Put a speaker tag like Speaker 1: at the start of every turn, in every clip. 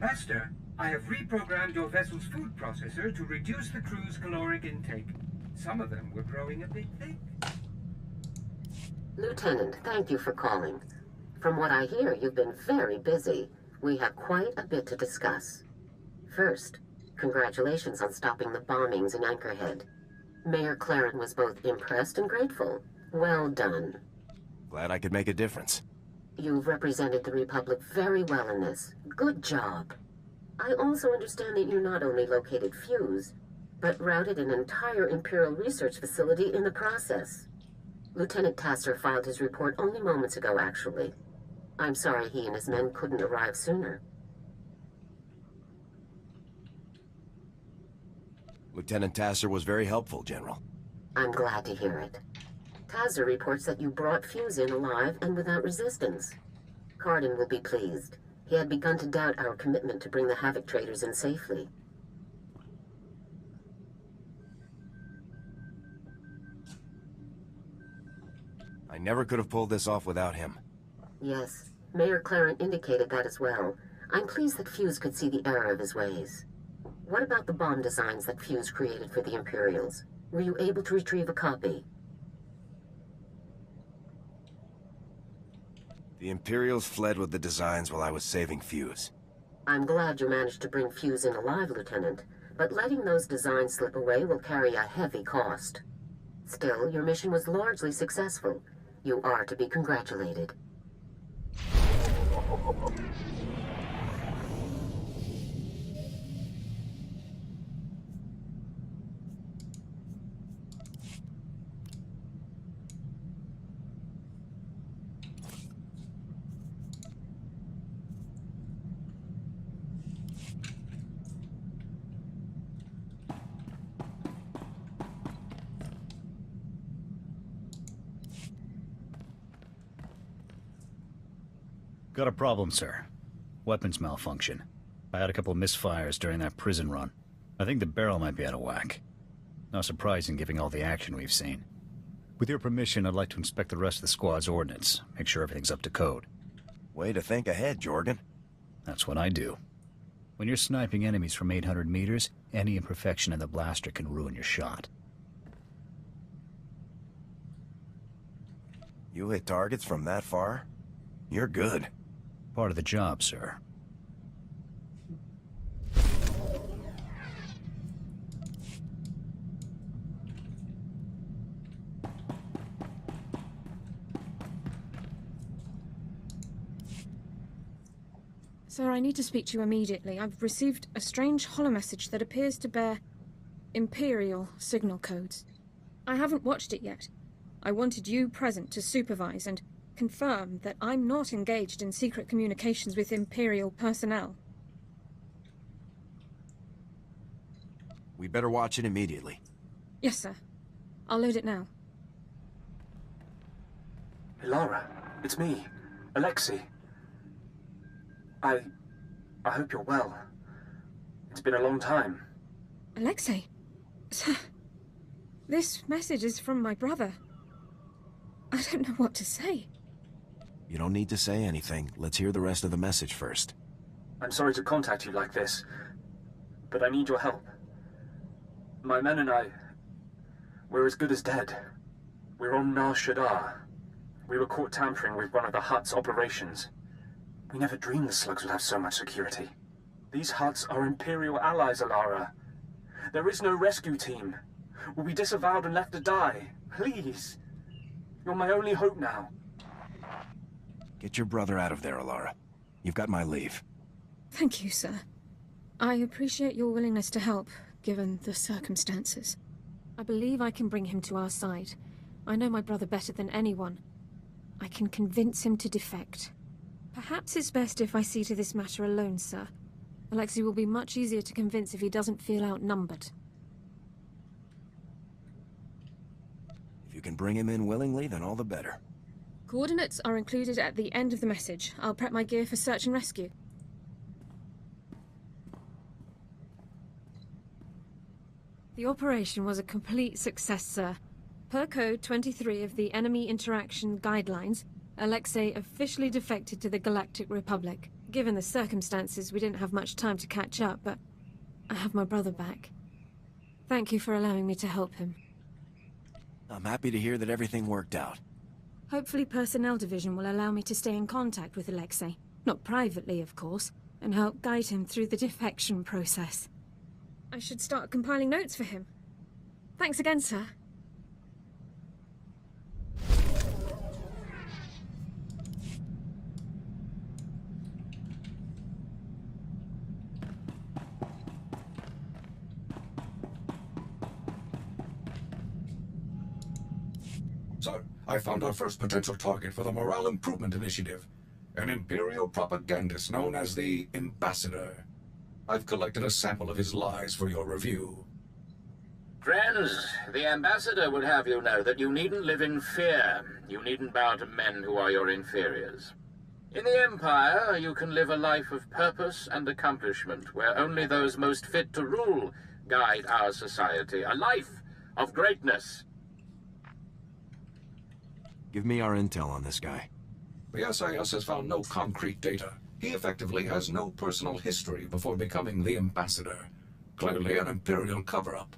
Speaker 1: Master, I have reprogrammed your vessel's food processor to reduce the crew's caloric intake. Some of them were growing a bit thick.
Speaker 2: Lieutenant, thank you for calling. From what I hear, you've been very busy. We have quite a bit to discuss. First, congratulations on stopping the bombings in Anchorhead. Mayor Claren was both impressed and grateful. Well done.
Speaker 3: Glad I could make a difference.
Speaker 2: You've represented the Republic very well in this. Good job. I also understand that you not only located Fuse, but routed an entire Imperial research facility in the process. Lieutenant Tasser filed his report only moments ago, actually. I'm sorry he and his men couldn't arrive sooner.
Speaker 3: Lieutenant Tasser was very helpful, General.
Speaker 2: I'm glad to hear it. Tasser reports that you brought Fuse in alive and without resistance. Cardin will be pleased. He had begun to doubt our commitment to bring the Havoc traders in safely.
Speaker 3: I never could have pulled this off without him.
Speaker 2: Yes, Mayor Claren indicated that as well. I'm pleased that Fuse could see the error of his ways. What about the bomb designs that Fuse created for the Imperials? Were you able to retrieve a copy?
Speaker 3: The Imperials fled with the designs while I was saving Fuse.
Speaker 2: I'm glad you managed to bring Fuse in alive, Lieutenant, but letting those designs slip away will carry a heavy cost. Still, your mission was largely successful. You are to be congratulated.
Speaker 4: Got a problem, sir. Weapons malfunction. I had a couple of misfires during that prison run. I think the barrel might be out of whack. Not surprising given all the action we've seen. With your permission, I'd like to inspect the rest of the squad's ordnance, make sure everything's up to code.
Speaker 3: Way to think ahead, Jorgen.
Speaker 4: That's what I do. When you're sniping enemies from 800 meters, any imperfection in the blaster can ruin your shot.
Speaker 3: You hit targets from that far? You're good.
Speaker 4: Part of the job, sir.
Speaker 5: Sir, I need to speak to you immediately. I've received a strange holomessage that appears to bear Imperial signal codes. I haven't watched it yet. I wanted you present to supervise and confirm that I'm not engaged in secret communications with Imperial personnel.
Speaker 3: We better watch it immediately.
Speaker 5: Yes, sir. I'll load it now.
Speaker 6: Hey, Lara, it's me, Alexei. I hope you're well. It's been a long time.
Speaker 5: Alexei? Sir, this message is from my brother. I don't know what to say.
Speaker 3: You don't need to say anything. Let's hear the rest of the message first.
Speaker 6: I'm sorry to contact you like this, but I need your help. My men and I, we're as good as dead. We're on SWTOR. We were caught tampering with one of the Hutt's operations. We never dreamed the slugs would have so much security. These Hutts are Imperial allies, Alara. There is no rescue team. We'll be disavowed and left to die. Please. You're my only hope now.
Speaker 3: Get your brother out of there, Alara. You've got my leave.
Speaker 5: Thank you, sir. I appreciate your willingness to help, given the circumstances. I believe I can bring him to our side. I know my brother better than anyone. I can convince him to defect. Perhaps it's best if I see to this matter alone, sir. Alexei will be much easier to convince if he doesn't feel outnumbered.
Speaker 3: If you can bring him in willingly, then all the better.
Speaker 5: Coordinates are included at the end of the message. I'll prep my gear for search and rescue. The operation was a complete success, sir. Per Code 23 of the Enemy Interaction Guidelines, Alexei officially defected to the Galactic Republic. Given the circumstances, we didn't have much time to catch up, but I have my brother back. Thank you for allowing me to help him.
Speaker 3: I'm happy to hear that everything worked out.
Speaker 5: Hopefully Personnel Division will allow me to stay in contact with Alexei. Not privately, of course, and help guide him through the defection process. I should start compiling notes for him. Thanks again, sir.
Speaker 7: Sir, I found our first potential target for the Morale Improvement Initiative. An Imperial propagandist known as the Ambassador. I've collected a sample of his lies for your review.
Speaker 8: Friends, the Ambassador would have you know that you needn't live in fear. You needn't bow to men who are your inferiors. In the Empire, you can live a life of purpose and accomplishment, where only those most fit to rule guide our society. A life of greatness.
Speaker 3: Give me our intel on this guy.
Speaker 7: The SIS has found no concrete data. He effectively has no personal history before becoming the Ambassador. Clearly an Imperial cover-up.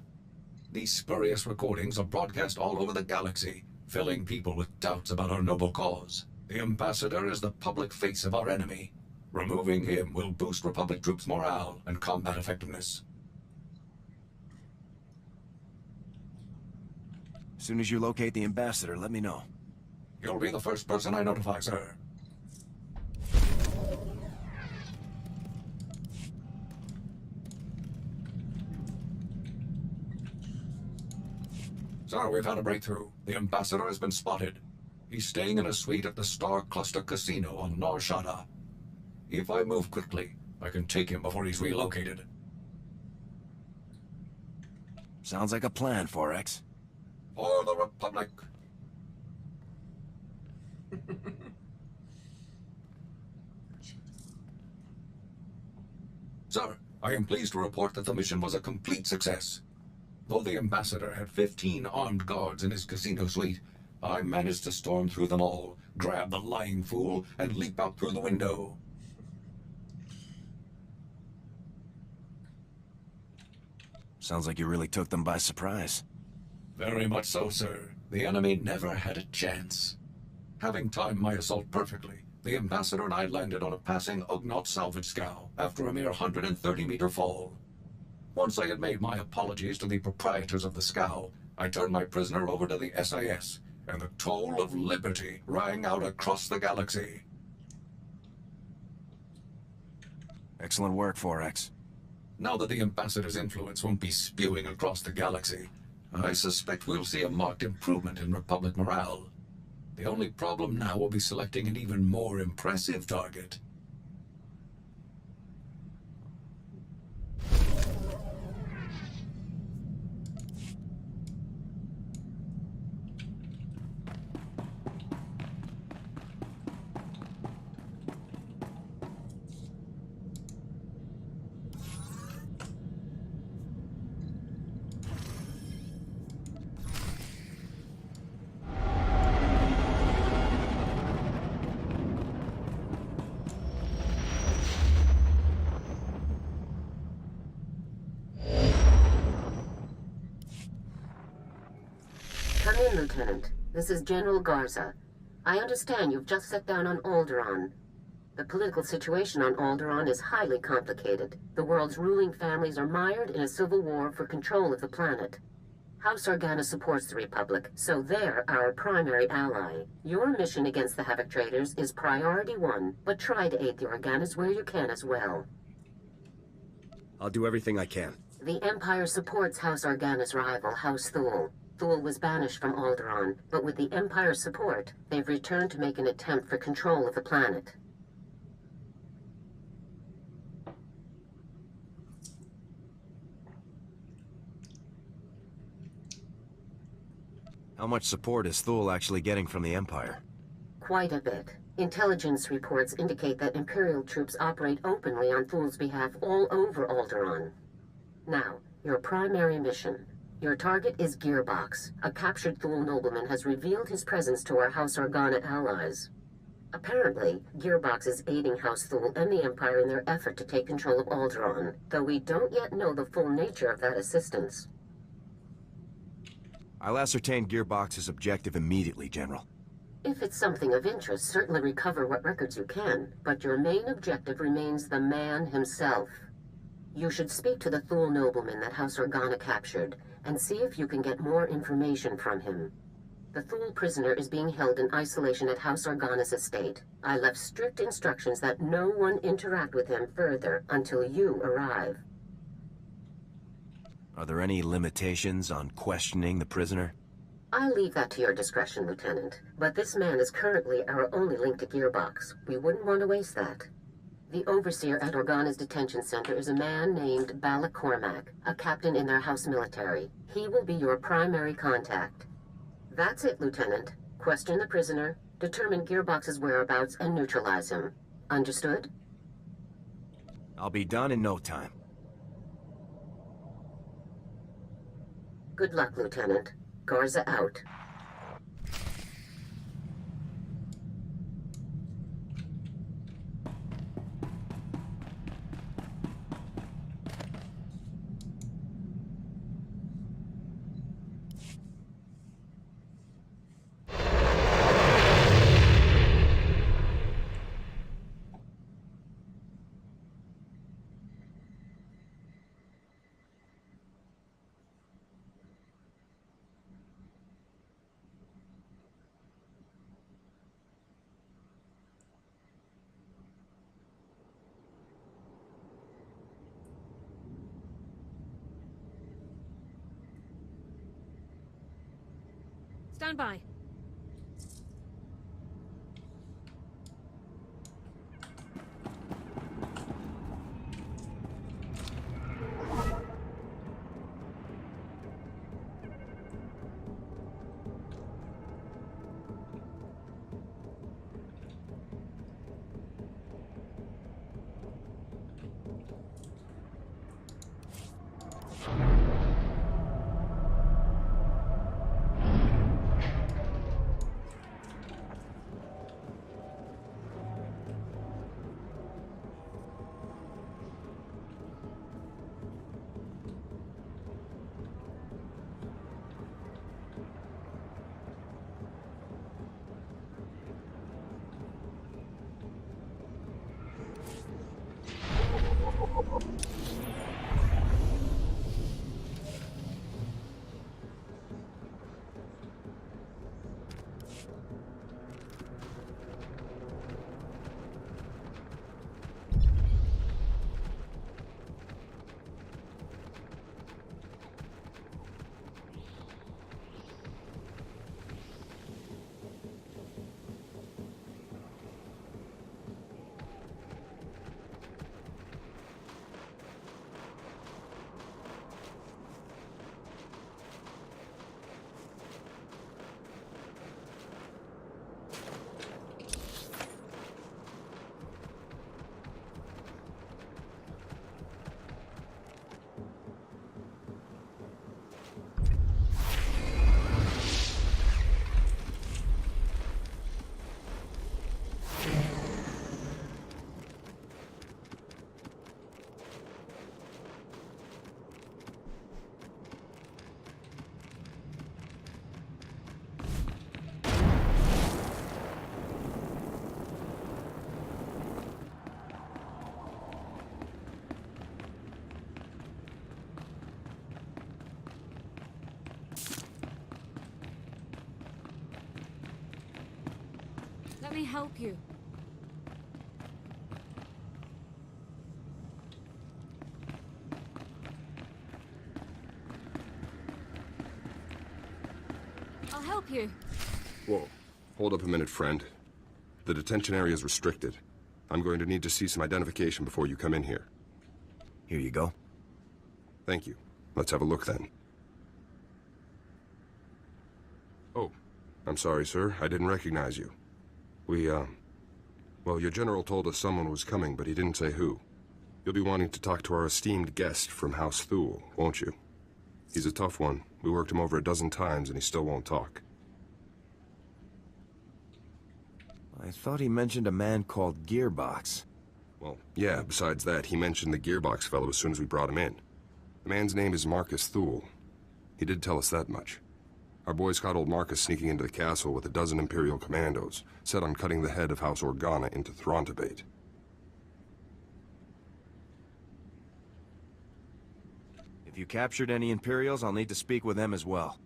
Speaker 7: These spurious recordings are broadcast all over the galaxy, filling people with doubts about our noble cause. The Ambassador is the public face of our enemy. Removing him will boost Republic troops' morale and combat effectiveness.
Speaker 3: As soon as you locate the Ambassador, let me know.
Speaker 7: You'll be the first person I notify, sir. Sir, we've had a breakthrough. The Ambassador has been spotted. He's staying in a suite at the Star Cluster Casino on Nar Shaddaa. If I move quickly, I can take him before he's relocated.
Speaker 3: Sounds like a plan, 4X.
Speaker 7: For the Republic! Sir, I am pleased to report that the mission was a complete success. Though the Ambassador had 15 armed guards in his casino suite, I managed to storm through them all, grab the lying fool, and leap out through the window.
Speaker 3: Sounds like you really took them by surprise.
Speaker 7: Very much so, sir. The enemy never had a chance. Having timed my assault perfectly, the Ambassador and I landed on a passing Ugnaught salvage scow after a mere 130-meter fall. Once I had made my apologies to the proprietors of the scow, I turned my prisoner over to the SIS, and the toll of liberty rang out across the galaxy.
Speaker 3: Excellent work, 4X.
Speaker 7: Now that the Ambassador's influence won't be spewing across the galaxy, I suspect we'll see a marked improvement in Republic morale. The only problem now will be selecting an even more impressive target.
Speaker 2: Come in, Lieutenant. This is General Garza. I understand you've just set down on Alderaan. The political situation on Alderaan is highly complicated. The world's ruling families are mired in a civil war for control of the planet. House Organa supports the Republic, so they're our primary ally. Your mission against the Havoc Traders is priority one, but try to aid the Organas where you can as well.
Speaker 3: I'll do everything I can.
Speaker 2: The Empire supports House Organa's rival, House Thule. Thule was banished from Alderaan, but with the Empire's support, they've returned to make an attempt for control of the planet.
Speaker 3: How much support is Thule actually getting from the Empire?
Speaker 2: Quite a bit. Intelligence reports indicate that Imperial troops operate openly on Thule's behalf all over Alderaan. Now, your primary mission. Your target is Gearbox. A captured Thule nobleman has revealed his presence to our House Organa allies. Apparently, Gearbox is aiding House Thule and the Empire in their effort to take control of Alderaan, though we don't yet know the full nature of that assistance.
Speaker 3: I'll ascertain Gearbox's objective immediately, General.
Speaker 2: If it's something of interest, certainly recover what records you can, but your main objective remains the man himself. You should speak to the Thule nobleman that House Organa captured, and see if you can get more information from him. The Thule prisoner is being held in isolation at House Organa's estate. I left strict instructions that no one interact with him further until you arrive.
Speaker 3: Are there any limitations on questioning the prisoner?
Speaker 2: I leave that to your discretion, Lieutenant. But this man is currently our only link to Gearbox. We wouldn't want to waste that. The overseer at Organa's detention center is a man named Balak Cormac, a captain in their house military. He will be your primary contact. That's it, Lieutenant. Question the prisoner, determine Gearbox's whereabouts, and neutralize him. Understood?
Speaker 3: I'll be done in no time.
Speaker 2: Good luck, Lieutenant. Garza out.
Speaker 5: Stand by. Let me help you. I'll help you.
Speaker 9: Whoa. Hold up a minute, friend. The detention area is restricted. I'm going to need to see some identification before you come in here.
Speaker 3: Here you go.
Speaker 9: Thank you. Let's have a look then. Oh, I'm sorry, sir. I didn't recognize you. Well, your general told us someone was coming, but he didn't say who. You'll be wanting to talk to our esteemed guest from House Thule, won't you? He's a tough one. We worked him over a dozen times, and he still won't talk.
Speaker 3: I thought he mentioned a man called Gearbox.
Speaker 9: Well, yeah, besides that, he mentioned the gearbox fellow as soon as we brought him in. The man's name is Marcus Thule. He did tell us that much. Our boys caught old Marcus sneaking into the castle with a dozen Imperial commandos, set on cutting the head of House Organa into Throntabate.
Speaker 3: If you captured any Imperials, I'll need to speak with them as well.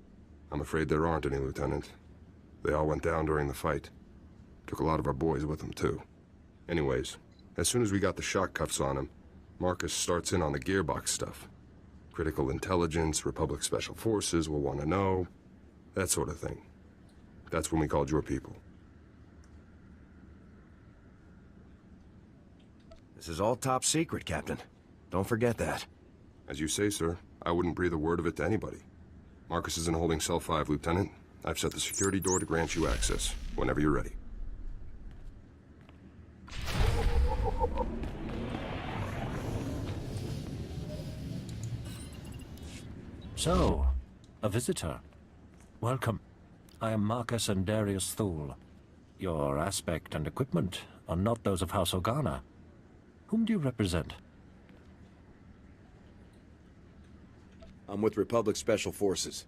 Speaker 9: I'm afraid there aren't any, Lieutenant. They all went down during the fight. Took a lot of our boys with them, too. Anyways, as soon as we got the shock cuffs on him, Marcus starts in on the gearbox stuff. Critical intelligence, Republic Special Forces will want to know, that sort of thing. That's when we called your people.
Speaker 3: This is all top secret, Captain. Don't forget that.
Speaker 9: As you say, sir, I wouldn't breathe a word of it to anybody. Marcus is in holding cell 5, Lieutenant. I've set the security door to grant you access, whenever you're ready.
Speaker 10: So, a visitor. Welcome. I am Marcus and Darius Thule. Your aspect and equipment are not those of House Organa. Whom do you represent?
Speaker 3: I'm with Republic Special Forces.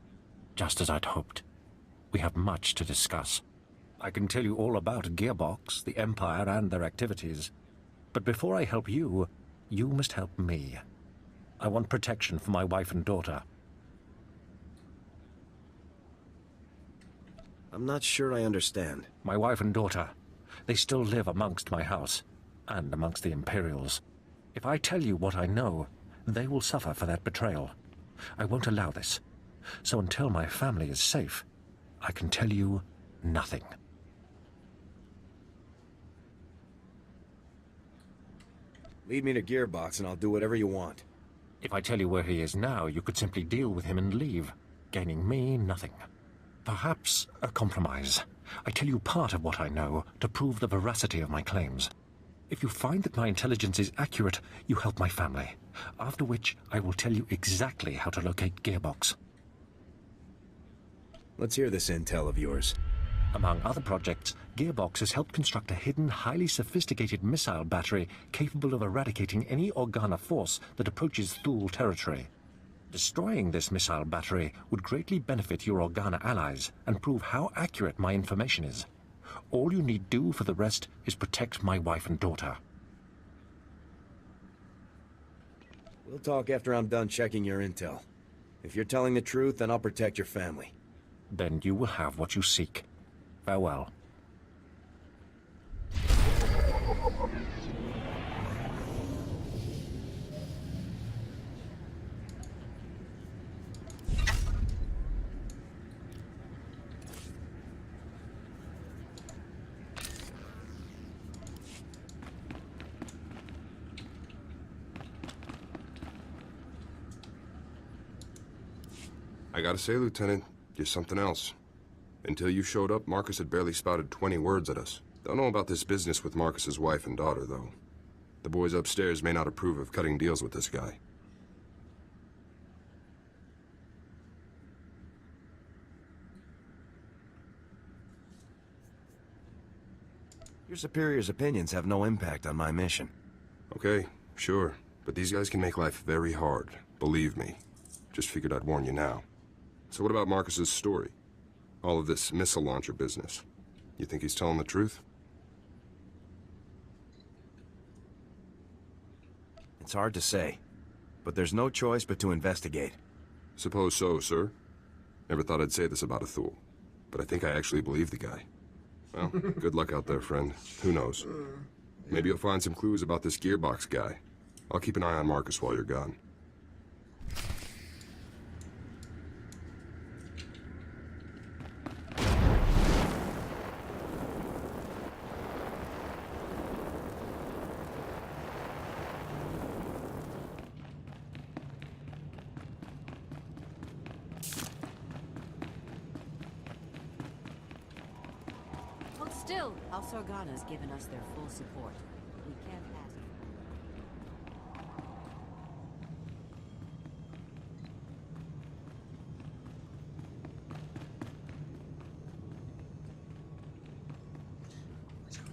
Speaker 10: Just as I'd hoped. We have much to discuss. I can tell you all about Gearbox, the Empire, and their activities. But before I help you, you must help me. I want protection for my wife and daughter.
Speaker 3: I'm not sure I understand.
Speaker 10: My wife and daughter. They still live amongst my house, and amongst the Imperials. If I tell you what I know, they will suffer for that betrayal. I won't allow this. So until my family is safe, I can tell you nothing.
Speaker 3: Lead me to Gearbox and I'll do whatever you want.
Speaker 10: If I tell you where he is now, you could simply deal with him and leave, gaining me nothing. Perhaps a compromise. I tell you part of what I know to prove the veracity of my claims. If you find that my intelligence is accurate, you help my family. After which, I will tell you exactly how to locate Gearbox.
Speaker 3: Let's hear this intel of yours.
Speaker 10: Among other projects, Gearbox has helped construct a hidden, highly sophisticated missile battery capable of eradicating any Organa force that approaches Thule territory. Destroying this missile battery would greatly benefit your Organa allies and prove how accurate my information is. All you need do for the rest is protect my wife and daughter.
Speaker 3: We'll talk after I'm done checking your intel. If you're telling the truth, then I'll protect your family.
Speaker 10: Then you will have what you seek. Farewell.
Speaker 9: I gotta say, Lieutenant, you're something else. Until you showed up, Marcus had barely spouted 20 words at us. Don't know about this business with Marcus's wife and daughter, though. The boys upstairs may not approve of cutting deals with this guy.
Speaker 3: Your superior's opinions have no impact on my mission.
Speaker 9: Okay, sure. But these guys can make life very hard. Believe me. Just figured I'd warn you now. So what about Marcus's story? All of this missile launcher business. You think he's telling the truth?
Speaker 3: It's hard to say, but there's no choice but to investigate.
Speaker 9: Suppose so, sir. Never thought I'd say this about a Thule, but I think I actually believe the guy. Well, good luck out there, friend. Who knows? Maybe you'll find some clues about this Gearbox guy. I'll keep an eye on Marcus while you're gone.
Speaker 11: Hold still! House Organa's given us their full support. We can't ask.
Speaker 12: Let's go.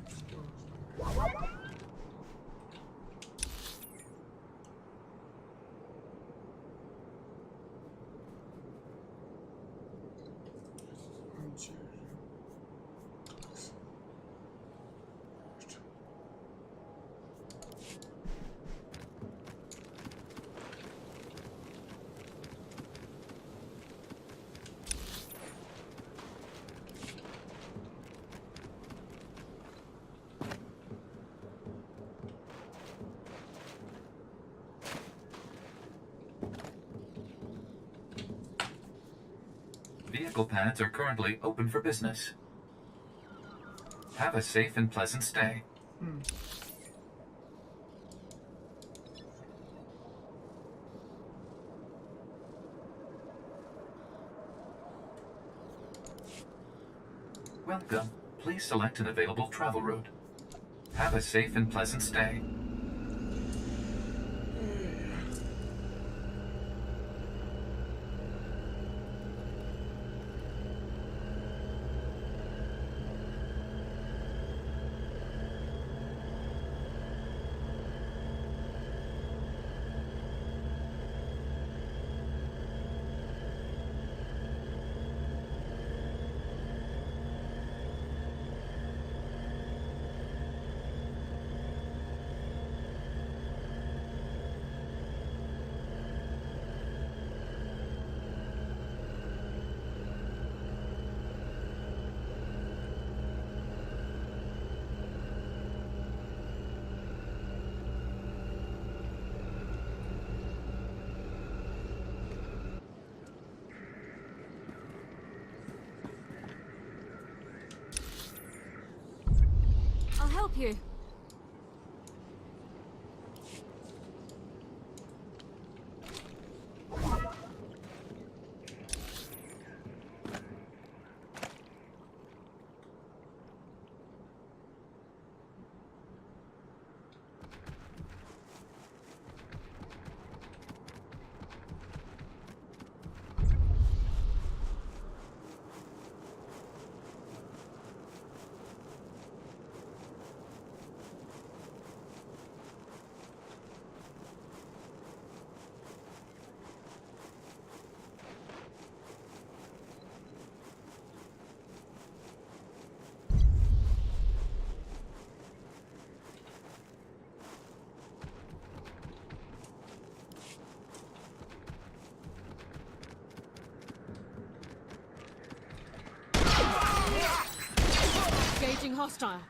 Speaker 12: Vehicle pads are currently open for business. Have a safe and pleasant stay. Welcome. Please select an available travel route. Have a safe and pleasant stay.
Speaker 5: I'll help you. Engaging hostile.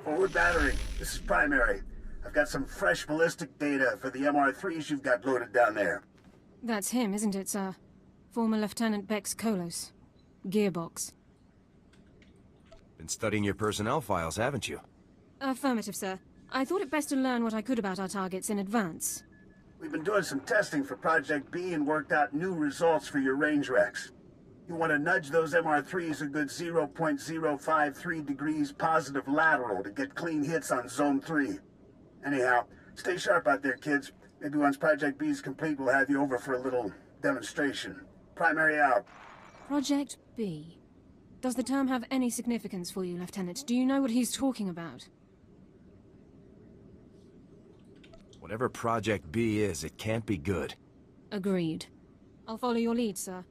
Speaker 13: Forward battery, this is Primary. I've got some fresh ballistic data for the MR3s you've got loaded down there.
Speaker 5: That's him, isn't it, sir? Former Lieutenant Bex Kolos. Gearbox.
Speaker 3: Been studying your personnel files, haven't you?
Speaker 5: Affirmative, sir. I thought it best to learn what I could about our targets in advance.
Speaker 13: We've been doing some testing for Project B and worked out new results for your range recs. You want to nudge those MR3s a good 0.053 degrees positive lateral to get clean hits on Zone 3. Anyhow, stay sharp out there, kids. Maybe once Project B is complete, we'll have you over for a little demonstration. Primary out.
Speaker 5: Project B. Does the term have any significance for you, Lieutenant? Do you know what he's talking about?
Speaker 3: Whatever Project B is, it can't be good.
Speaker 5: Agreed. I'll follow your lead, sir.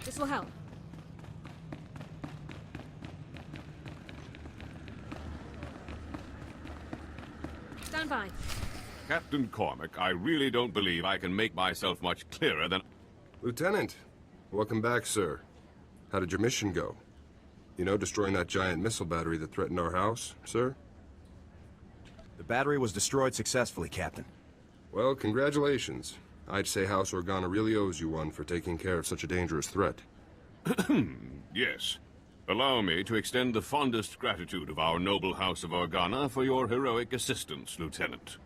Speaker 5: This will help. Stand by.
Speaker 14: Captain Cormac, I really don't believe I can make myself much clearer than...
Speaker 9: Lieutenant, welcome back, sir. How did your mission go? You know, destroying that giant missile battery that threatened our house, sir?
Speaker 3: The battery was destroyed successfully, Captain.
Speaker 9: Well, congratulations. I'd say House Organa really owes you one for taking care of such a dangerous threat.
Speaker 14: Yes. Allow me to extend the fondest gratitude of our noble House of Organa for your heroic assistance, Lieutenant.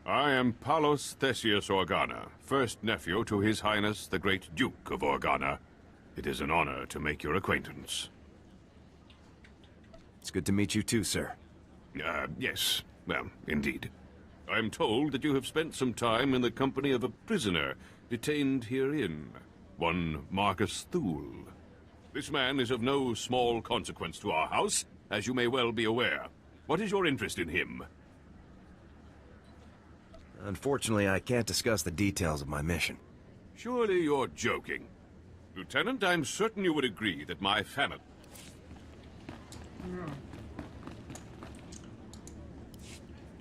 Speaker 14: I am Palos Theseus Organa, first nephew to His Highness the Great Duke of Organa. It is an honor to make your acquaintance.
Speaker 3: It's good to meet you too, sir.
Speaker 14: Yes. Well, indeed. I'm told that you have spent some time in the company of a prisoner detained herein, one Marcus Thule. This man is of no small consequence to our house, as you may well be aware. What is your interest in him?
Speaker 3: Unfortunately, I can't discuss the details of my mission.
Speaker 14: Surely you're joking. Lieutenant, I'm certain you would agree that my family...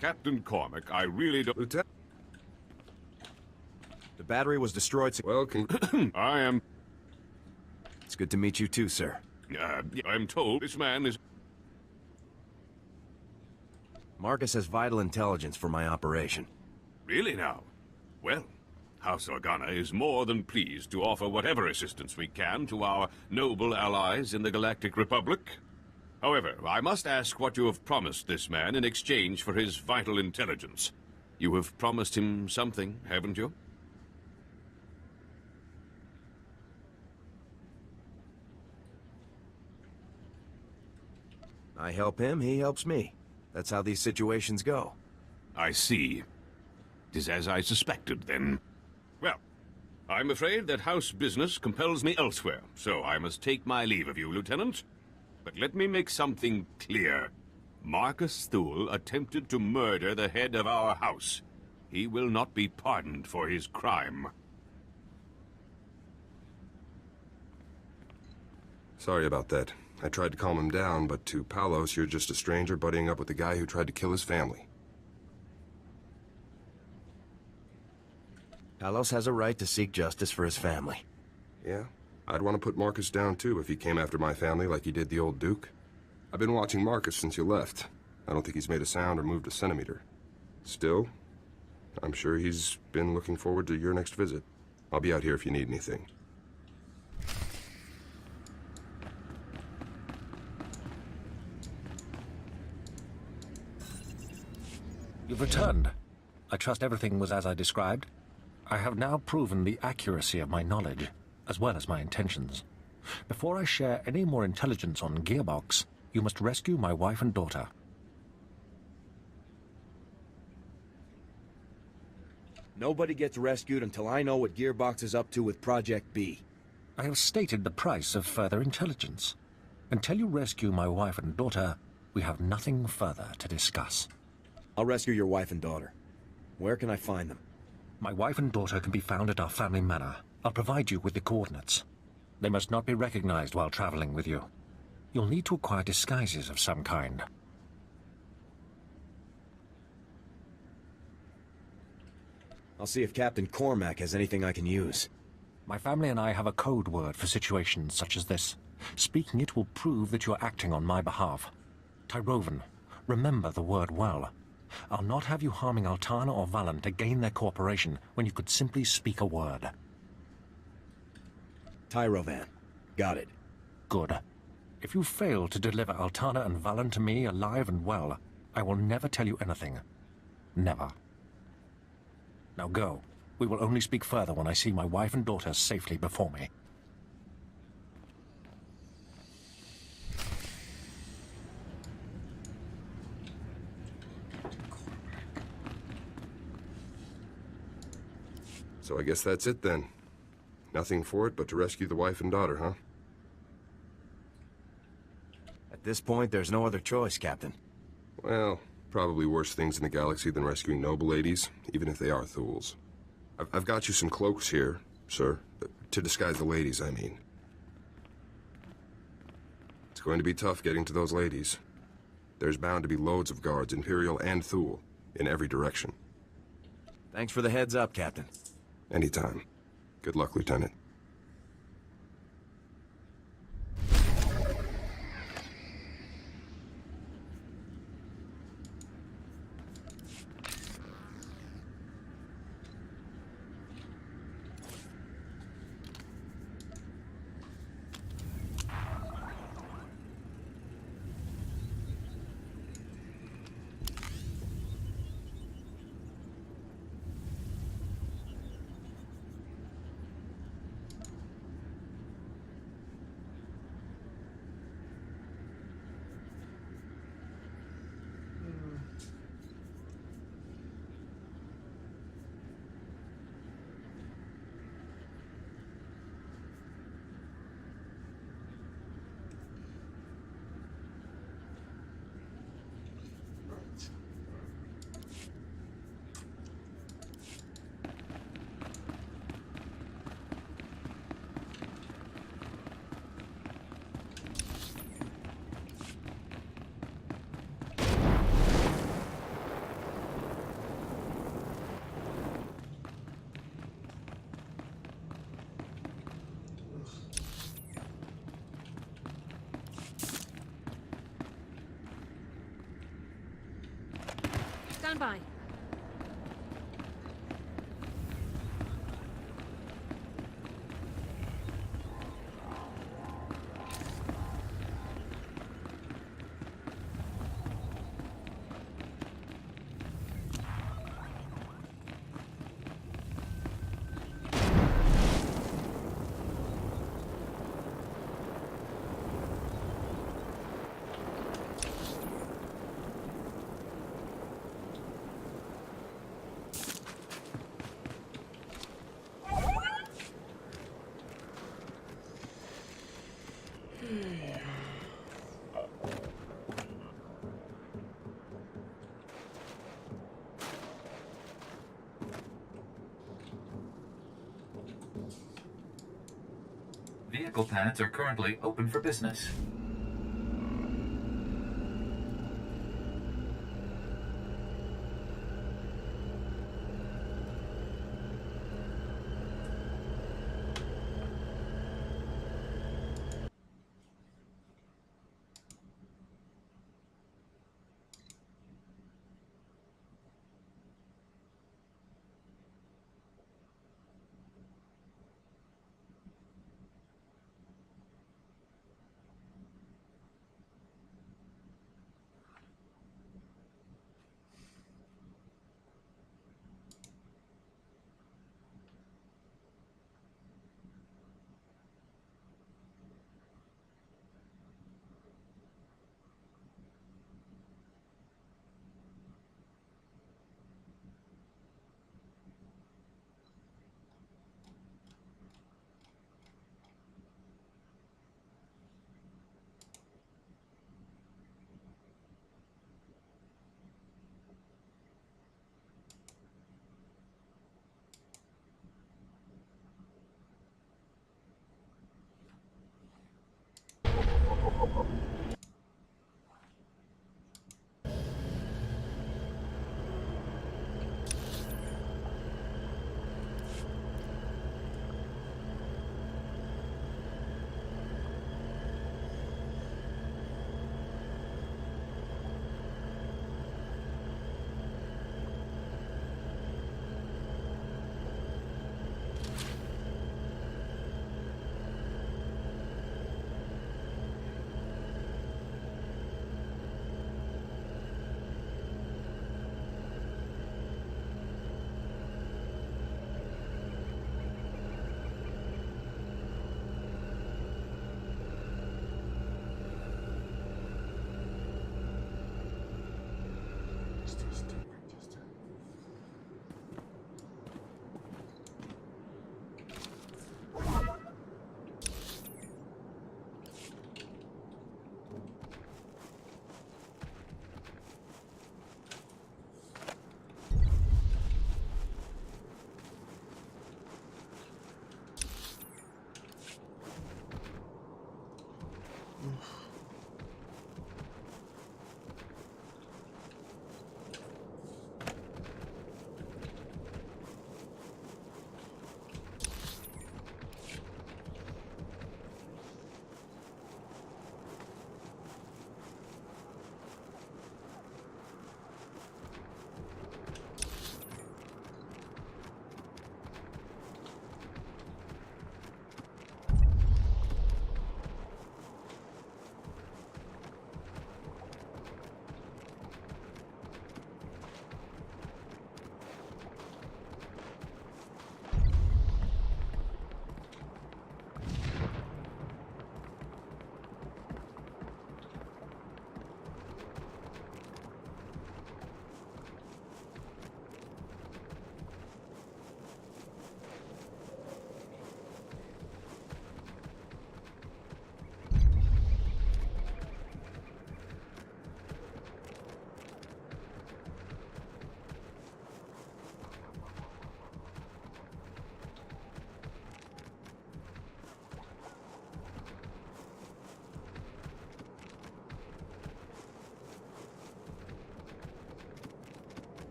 Speaker 14: Captain Cormac, I really don't...
Speaker 9: Lieutenant?
Speaker 3: The battery was destroyed...
Speaker 9: Well,
Speaker 14: I am...
Speaker 3: It's good to meet you too, sir.
Speaker 14: I'm told this man is...
Speaker 3: Marcus has vital intelligence for my operation.
Speaker 14: Really now? Well, House Organa is more than pleased to offer whatever assistance we can to our noble allies in the Galactic Republic. However, I must ask what you have promised this man in exchange for his vital intelligence. You have promised him something, haven't you?
Speaker 3: I help him, he helps me. That's how these situations go.
Speaker 14: I see. It is as I suspected, then. Well, I'm afraid that house business compels me elsewhere, so I must take my leave of you, Lieutenant. But let me make something clear. Marcus Thule attempted to murder the head of our house. He will not be pardoned for his crime.
Speaker 9: Sorry about that. I tried to calm him down, but to Palos, you're just a stranger buddying up with the guy who tried to kill his family.
Speaker 3: Palos has a right to seek justice for his family.
Speaker 9: Yeah? I'd want to put Marcus down too if he came after my family like he did the old Duke. I've been watching Marcus since you left. I don't think he's made a sound or moved a centimeter. Still, I'm sure he's been looking forward to your next visit. I'll be out here if you need anything.
Speaker 10: You've returned. I trust everything was as I described. I have now proven the accuracy of my knowledge, as well as my intentions. Before I share any more intelligence on Gearbox, you must rescue my wife and daughter.
Speaker 3: Nobody gets rescued until I know what Gearbox is up to with Project B.
Speaker 10: I have stated the price of further intelligence. Until you rescue my wife and daughter, we have nothing further to discuss.
Speaker 3: I'll rescue your wife and daughter. Where can I find them?
Speaker 10: My wife and daughter can be found at our family manor. I'll provide you with the coordinates. They must not be recognized while traveling with you. You'll need to acquire disguises of some kind.
Speaker 3: I'll see if Captain Cormac has anything I can use.
Speaker 10: My family and I have a code word for situations such as this. Speaking it will prove that you're acting on my behalf. Tyrovan, remember the word well. I'll not have you harming Altana or Valen to gain their cooperation when you could simply speak a word.
Speaker 3: Tyrovan. Got it.
Speaker 10: Good. If you fail to deliver Altana and Valen to me alive and well, I will never tell you anything. Never. Now go. We will only speak further when I see my wife and daughter safely before me.
Speaker 9: So I guess that's it then. Nothing for it but to rescue the wife and daughter, huh?
Speaker 3: At this point, there's no other choice, Captain.
Speaker 9: Well, probably worse things in the galaxy than rescuing noble ladies, even if they are Thuls. I've got you some cloaks here, sir. To disguise the ladies, I mean. It's going to be tough getting to those ladies. There's bound to be loads of guards, Imperial and Thule, in every direction.
Speaker 3: Thanks for the heads up, Captain.
Speaker 9: Anytime. Good luck, Lieutenant.
Speaker 5: Stand by.
Speaker 12: Vehicle pads are currently open for business.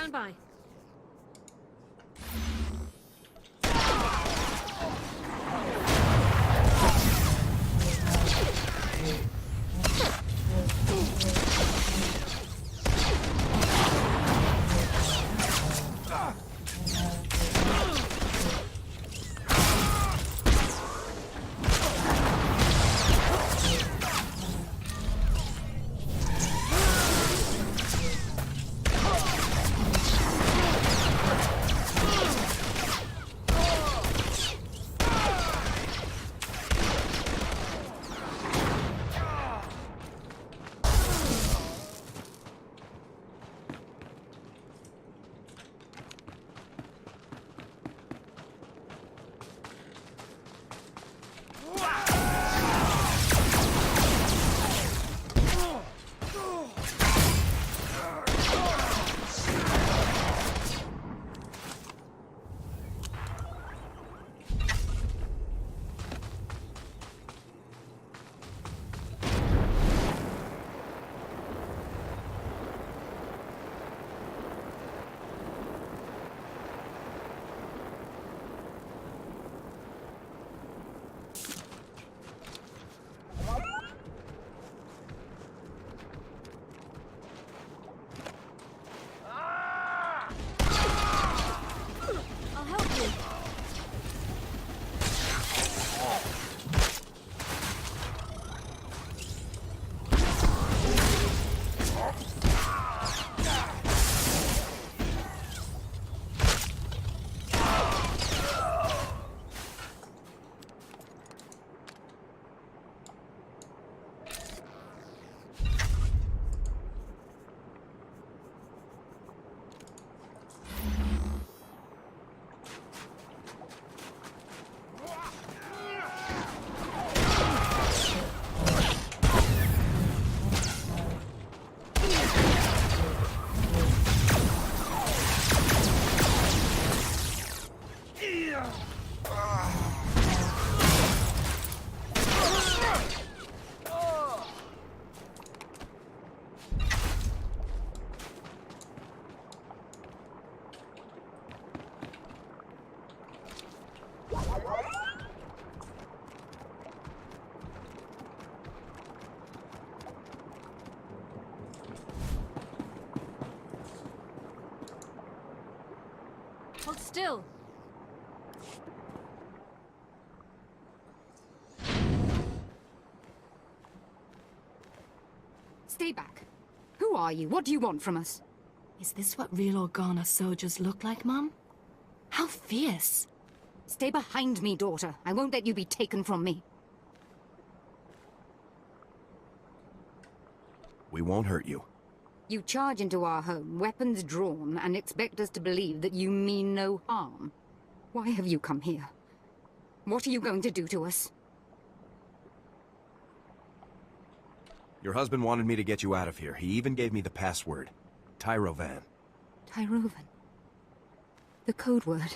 Speaker 5: Stand by. Hold still.
Speaker 15: Stay back. Who are you? What do you want from us?
Speaker 16: Is this what real Organa soldiers look like, Mum? How fierce!
Speaker 15: Stay behind me, daughter. I won't let you be taken from me.
Speaker 3: We won't hurt you.
Speaker 15: You charge into our home, weapons drawn, and expect us to believe that you mean no harm. Why have you come here? What are you going to do to us?
Speaker 3: Your husband wanted me to get you out of here. He even gave me the password. Tyrovan.
Speaker 15: Tyrovan? The code word.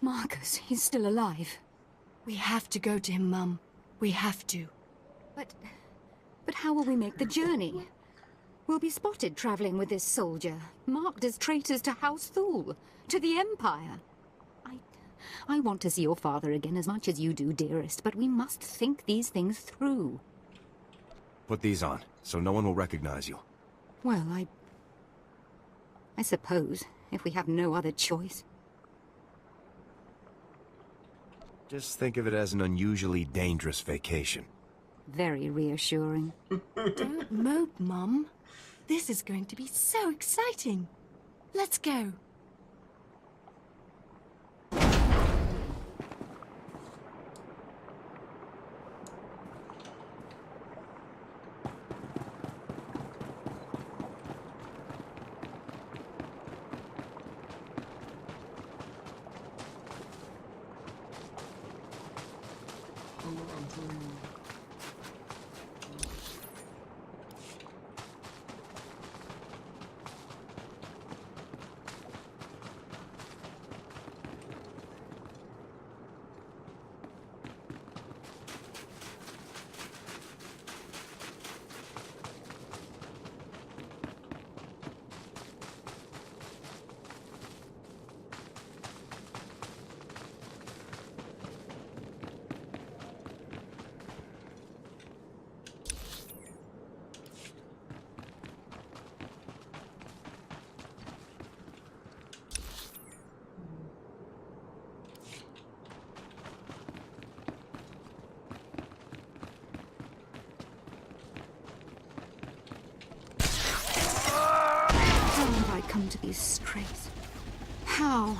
Speaker 15: Marcus, he's still alive.
Speaker 16: We have to go to him, Mum. We have to.
Speaker 15: But how will we make the journey? We'll be spotted traveling with this soldier, marked as traitors to House Thule, to the Empire. I want to see your father again as much as you do, dearest, but we must think these things through.
Speaker 3: Put these on, so no one will recognize you.
Speaker 15: Well, I suppose, if we have no other choice.
Speaker 3: Just think of it as an unusually dangerous vacation.
Speaker 15: Very reassuring.
Speaker 16: Don't mope, Mum. This is going to be so exciting. Let's go.
Speaker 15: these strays? How?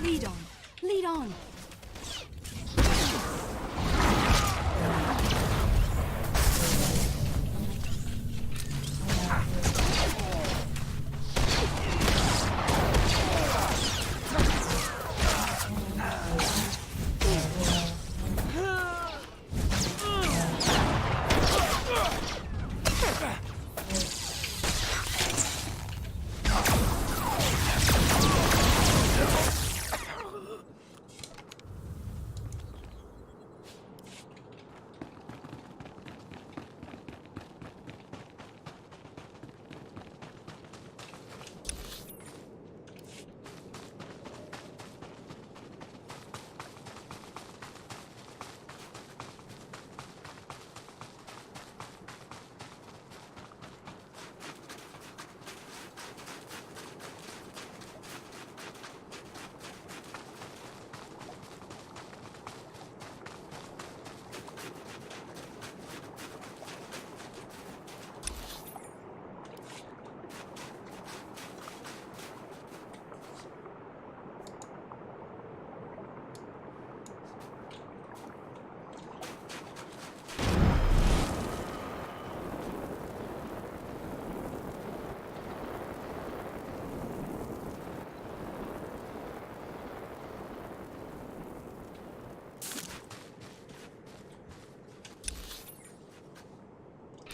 Speaker 15: Lead on. Lead on.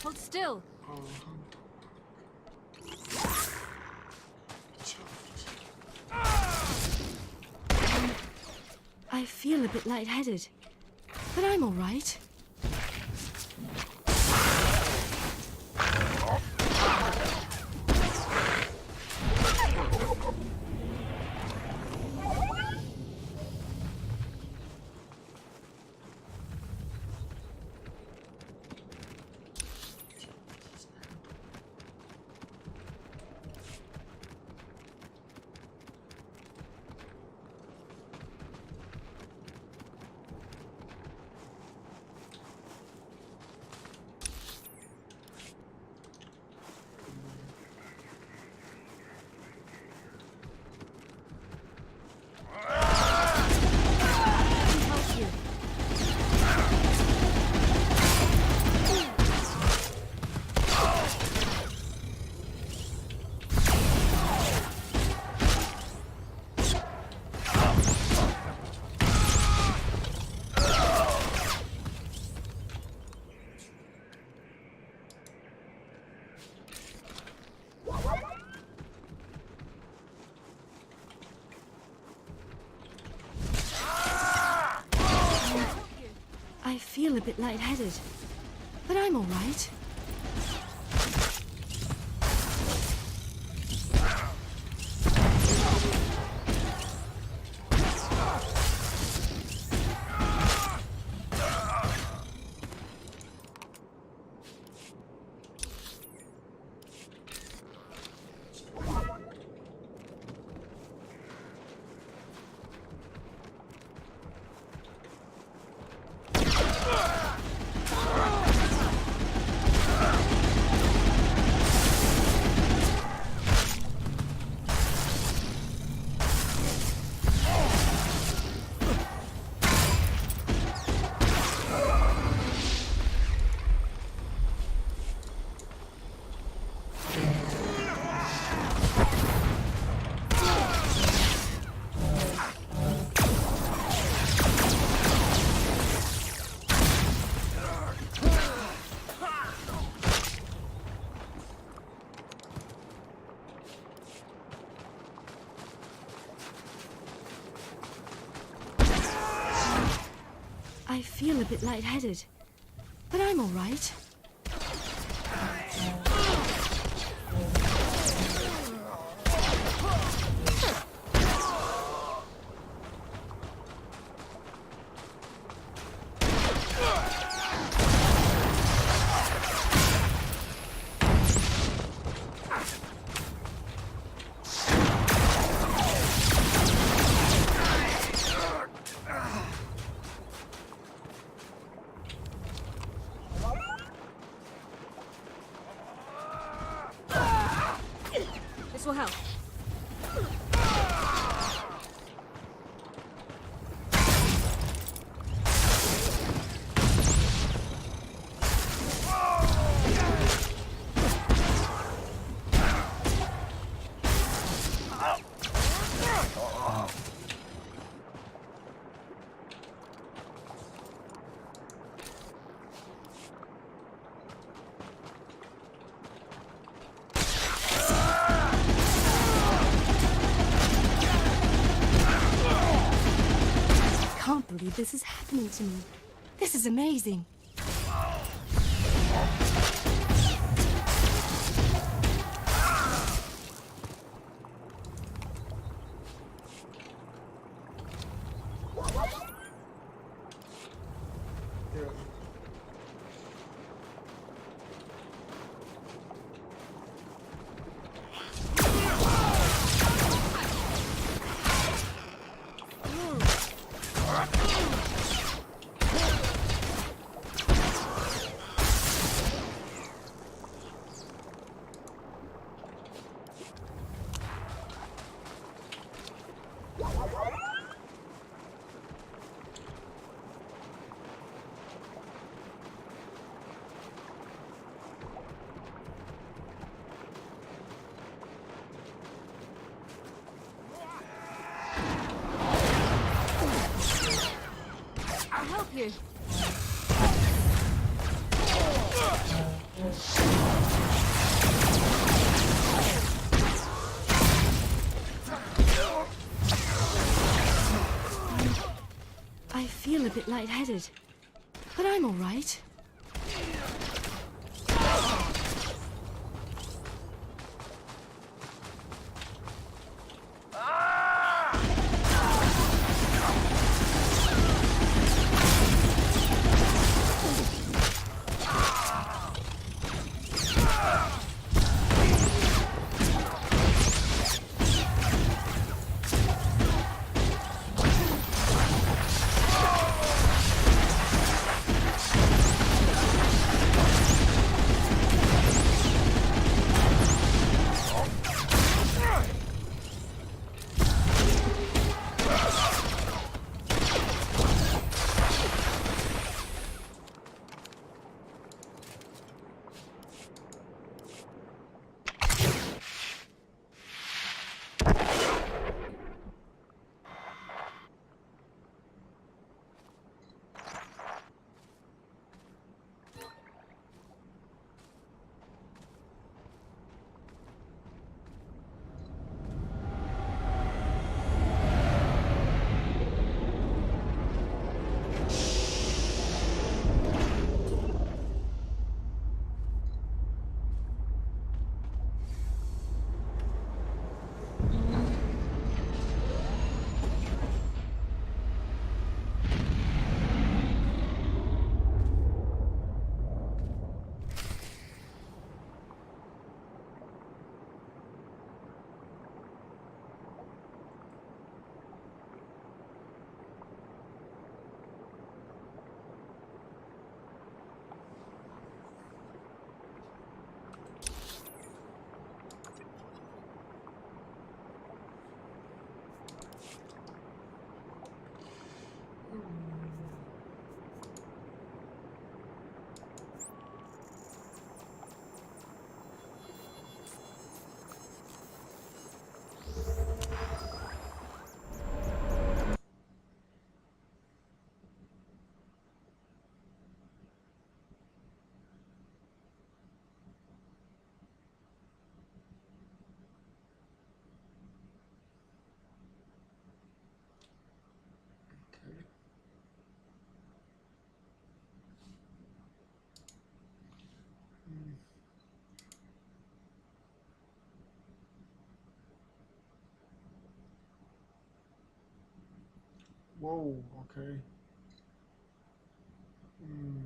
Speaker 5: Hold still.
Speaker 16: I feel a bit lightheaded, but I'm all right. I feel a bit lightheaded, but I'm all right. feel a bit lightheaded, but I'm all right.
Speaker 5: This will help.
Speaker 16: I can't believe this is happening to me. This is amazing.
Speaker 5: I'll help you.
Speaker 16: I feel a bit lightheaded, but I'm all right.
Speaker 17: Whoa, okay. Hmm.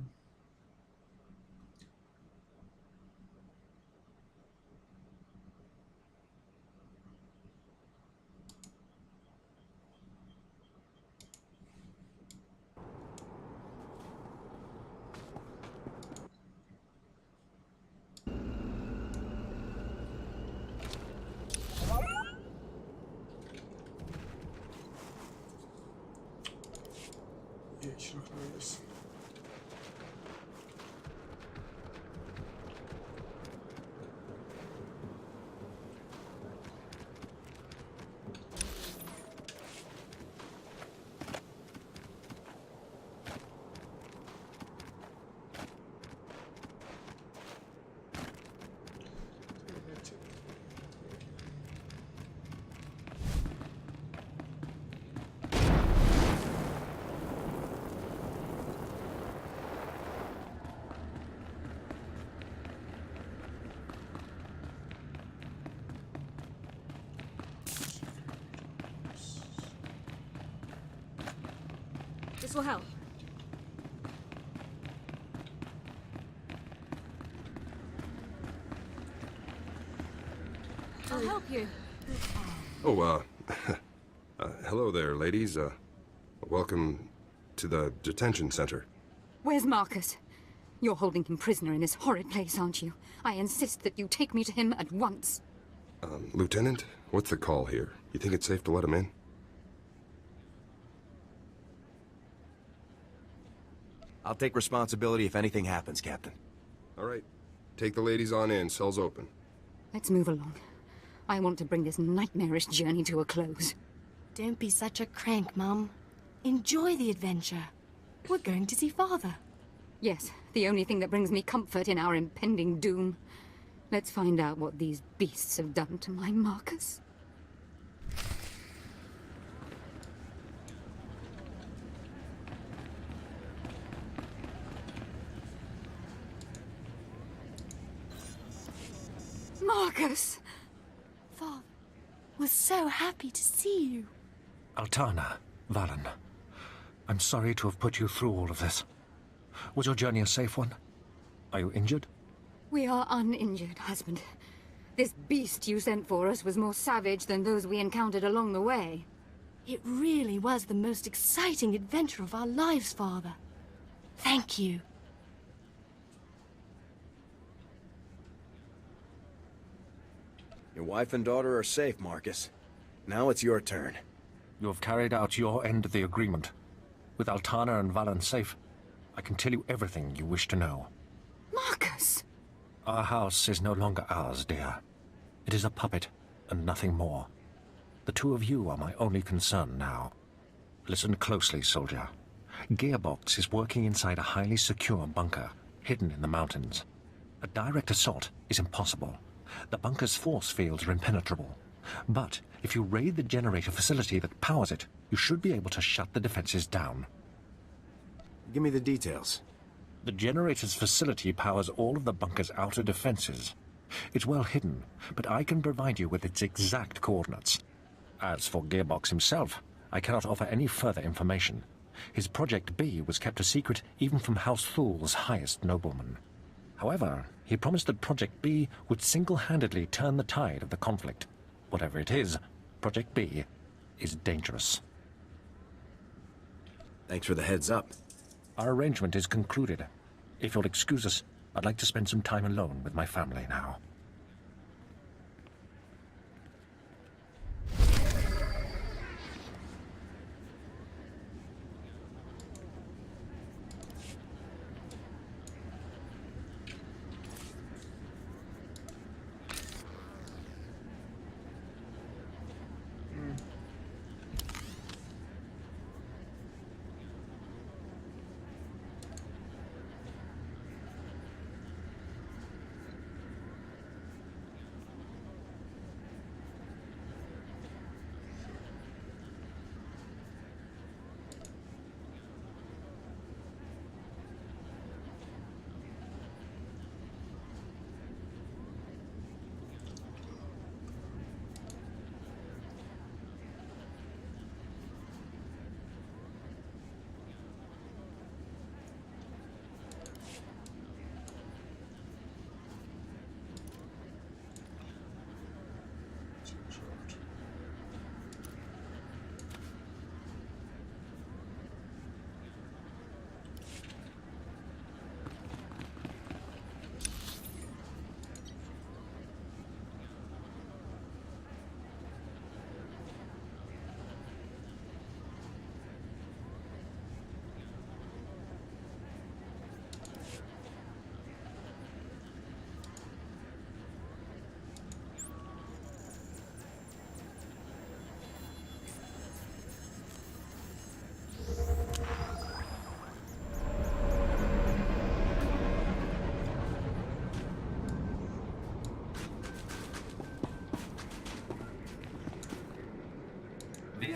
Speaker 17: Jedź noch jest.
Speaker 5: This will help. I'll help you.
Speaker 9: Oh, hello there, ladies. Welcome to the detention center.
Speaker 15: Where's Marcus? You're holding him prisoner in this horrid place, aren't you? I insist that you take me to him at once.
Speaker 9: Lieutenant, what's the call here? You think it's safe to let him in?
Speaker 3: I'll take responsibility if anything happens, Captain.
Speaker 9: All right. Take the ladies on in. Cell's open.
Speaker 15: Let's move along. I want to bring this nightmarish journey to a close.
Speaker 16: Don't be such a crank, Mum. Enjoy the adventure. We're going to see Father.
Speaker 15: Yes, the only thing that brings me comfort in our impending doom. Let's find out what these beasts have done to my Marcus. Marcus!
Speaker 16: Father, we're so happy to see you.
Speaker 10: Altana, Valen, I'm sorry to have put you through all of this. Was your journey a safe one? Are you injured?
Speaker 15: We are uninjured, husband. This beast you sent for us was more savage than those we encountered along the way.
Speaker 16: It really was the most exciting adventure of our lives, Father. Thank you.
Speaker 3: Your wife and daughter are safe, Marcus. Now it's your turn.
Speaker 10: You have carried out your end of the agreement. With Altana and Valen safe, I can tell you everything you wish to know.
Speaker 15: Marcus!
Speaker 10: Our house is no longer ours, dear. It is a puppet, and nothing more. The two of you are my only concern now. Listen closely, soldier. Gearbox is working inside a highly secure bunker, hidden in the mountains. A direct assault is impossible. The bunker's force fields are impenetrable. But if you raid the generator facility that powers it, you should be able to shut the defenses down.
Speaker 3: Give me the details.
Speaker 10: The generator's facility powers all of the bunker's outer defenses. It's well hidden, but I can provide you with its exact coordinates. As for Gearbox himself, I cannot offer any further information. His Project B was kept a secret even from House Thul's highest noblemen. However, he promised that Project B would single-handedly turn the tide of the conflict. Whatever it is, Project B is dangerous.
Speaker 3: Thanks for the heads up.
Speaker 10: Our arrangement is concluded. If you'll excuse us, I'd like to spend some time alone with my family now.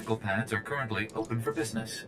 Speaker 12: medical pads are currently open for business.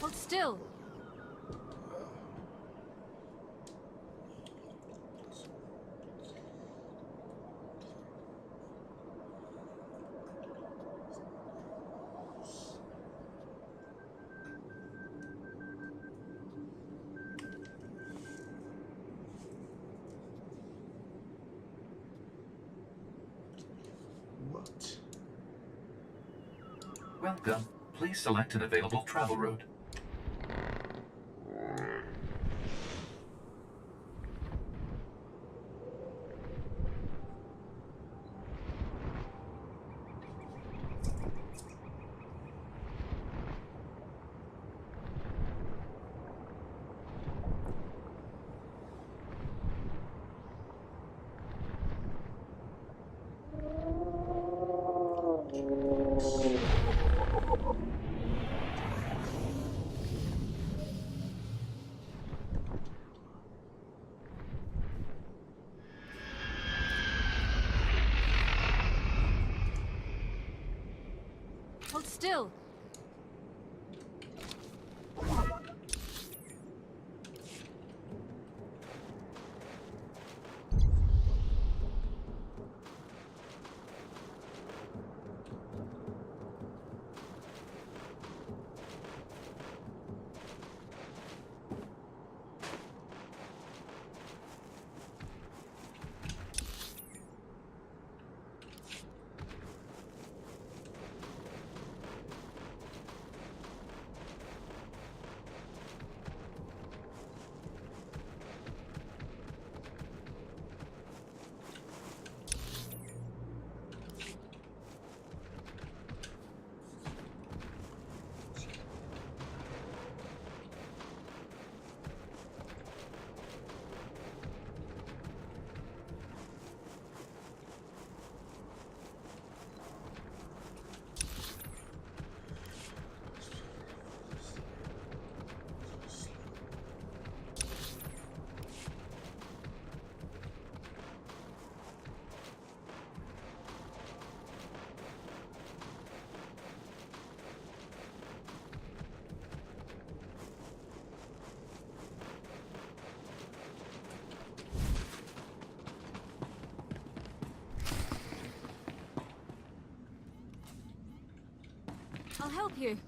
Speaker 5: Hold still.
Speaker 12: What? Welcome. Please select an available travel route.
Speaker 5: Hold still. I'll help you.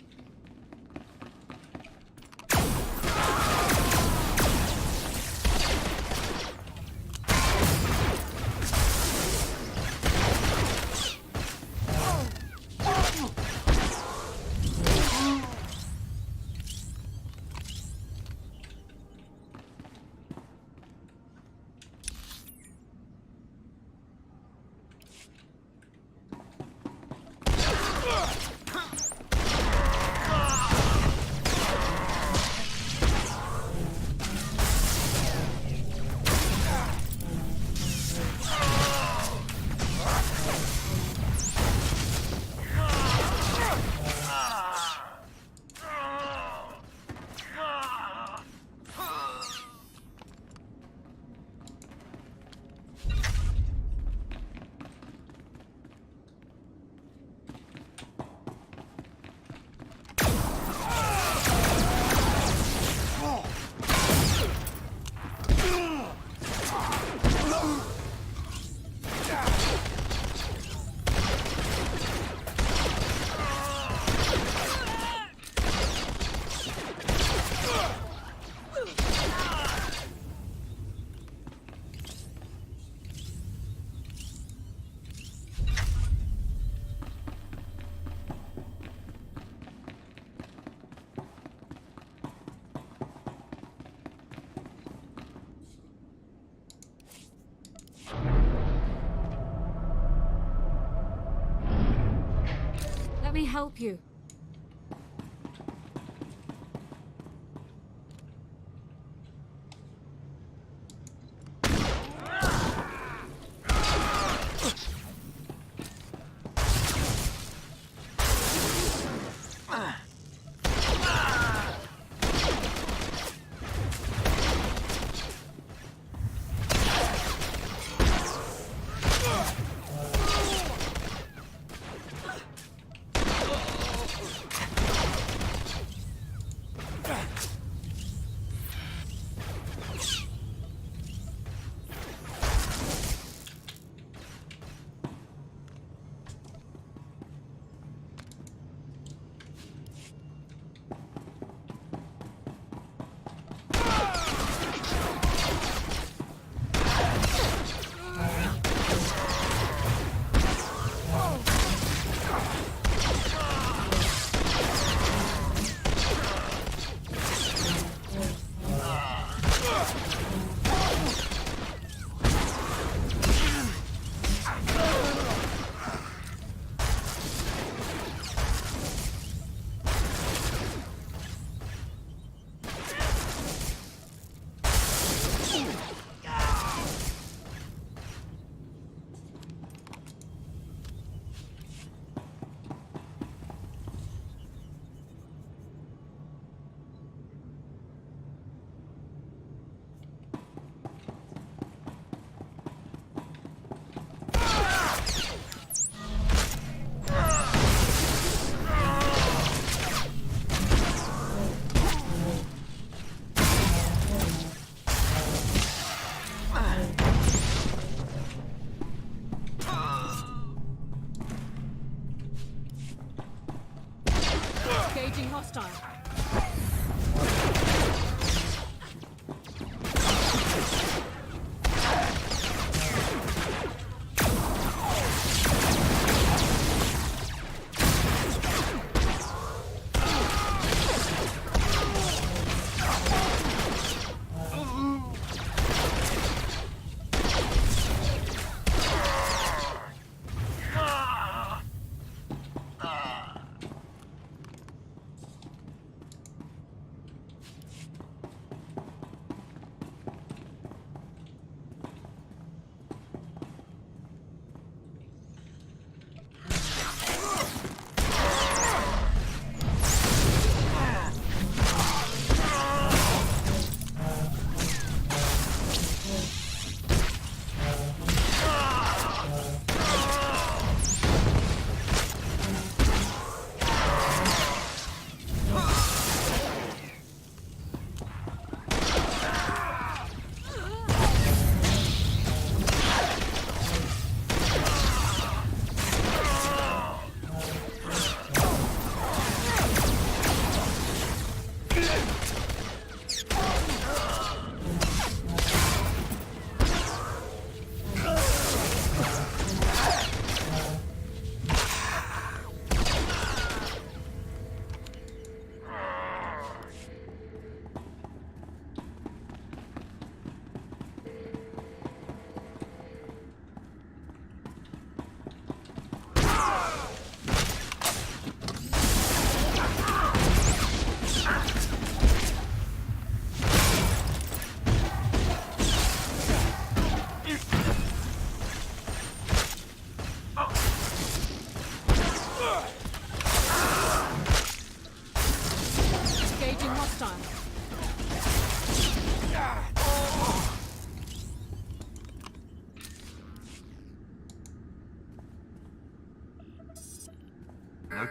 Speaker 5: me help you. Engaging hostile.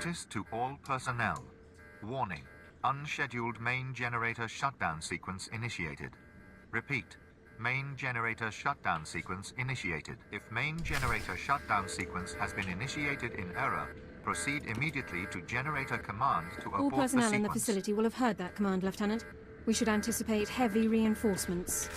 Speaker 17: Notice to all personnel. Warning. Unscheduled main generator shutdown sequence initiated. Repeat. Main generator shutdown sequence initiated. If main generator shutdown sequence has been initiated in error, proceed immediately to generator command to abort the sequence.
Speaker 5: All personnel in the facility will have heard that command, Lieutenant. We should anticipate heavy reinforcements.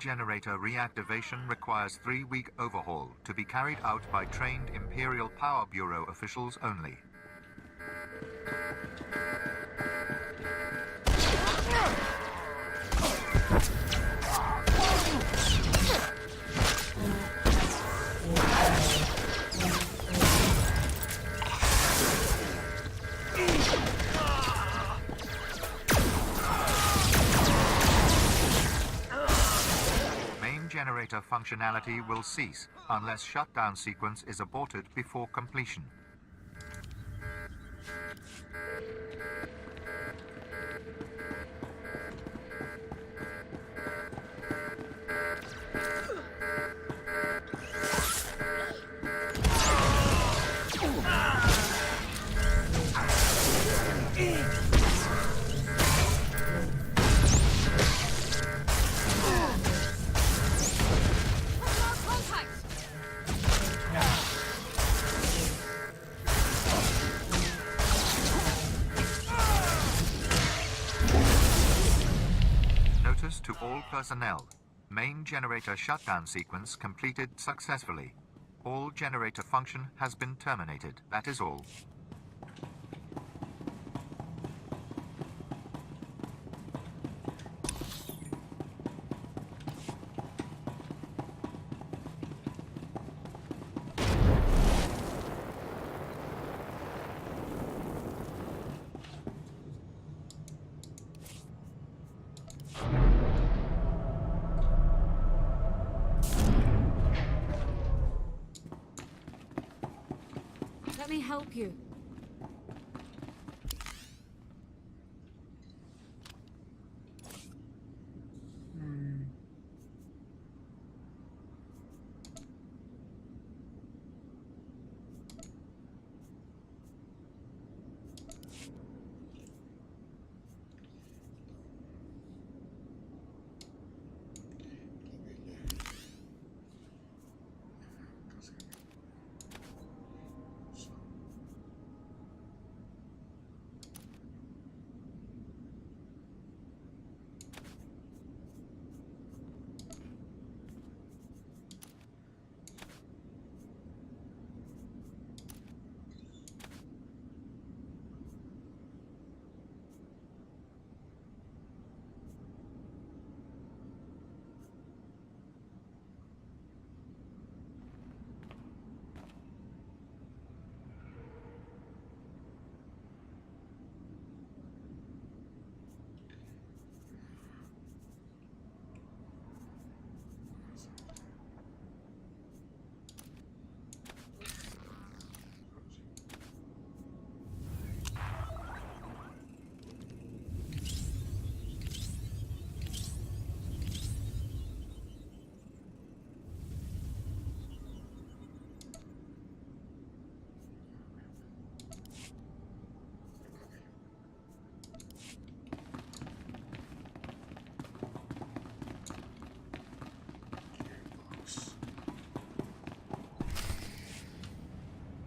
Speaker 17: generator reactivation requires 3-week overhaul to be carried out by trained Imperial Power Bureau officials only. Generator functionality will cease unless shutdown sequence is aborted before completion. To all personnel. Main generator shutdown sequence completed successfully. All generator function has been terminated. That is all.
Speaker 5: Let me help you.